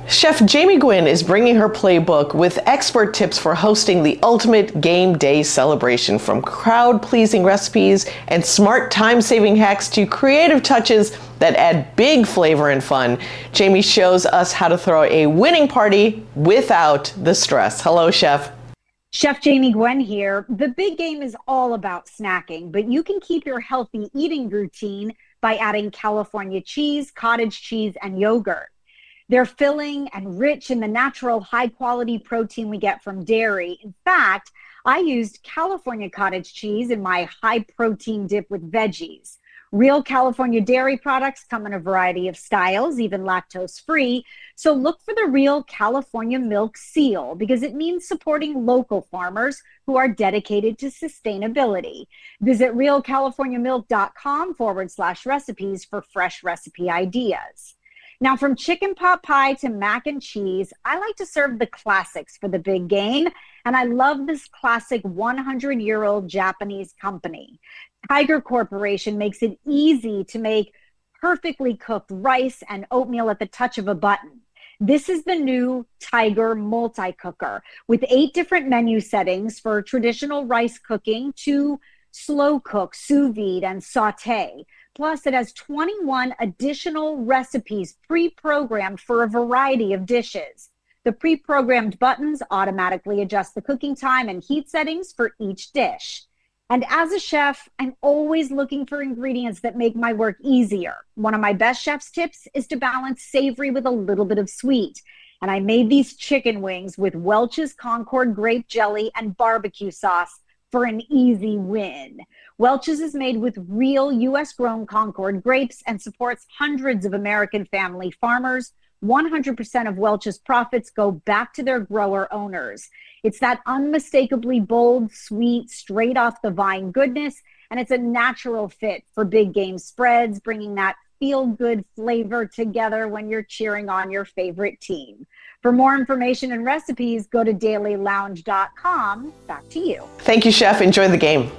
Chef Jamie Gwynn is bringing her playbook with expert tips for hosting the ultimate game day celebration, from crowd-pleasing recipes and smart time-saving hacks to creative touches that add big flavor and fun. Jamie shows us how to throw a winning party without the stress. Hello, Chef. Chef Jamie Gwynn here. The big game is all about snacking, but you can keep your healthy eating routine by adding California cheese, cottage cheese, and yogurt. They're filling and rich in the natural high-quality protein we get from dairy. In fact, I used California cottage cheese in my high-protein dip with veggies. Real California dairy products come in a variety of styles, even lactose-free. So look for the Real California Milk seal, because it means supporting local farmers who are dedicated to sustainability. Visit realcaliforniamilk.com/recipes for fresh recipe ideas. Now, from chicken pot pie to mac and cheese, I like to serve the classics for the big game. And I love this classic 100-year-old Japanese company. Tiger Corporation makes it easy to make perfectly cooked rice and oatmeal at the touch of a button. This is the new Tiger multi-cooker with 8 different menu settings for traditional rice cooking to slow cook, sous vide, and saute. Plus, it has 21 additional recipes pre-programmed for a variety of dishes. The pre-programmed buttons automatically adjust the cooking time and heat settings for each dish. And as a chef, I'm always looking for ingredients that make my work easier. One of my best chef's tips is to balance savory with a little bit of sweet. And I made these chicken wings with Welch's Concord grape jelly and barbecue sauce for an easy win. Welch's is made with real U.S. grown Concord grapes and supports hundreds of American family farmers. 100% of Welch's profits go back to their grower owners. It's that unmistakably bold, sweet, straight off the vine goodness, and it's a natural fit for big game spreads, bringing that feel-good flavor together when you're cheering on your favorite team. For more information and recipes, go to dailylounge.com. Back to you. Thank you, Chef. Enjoy the game.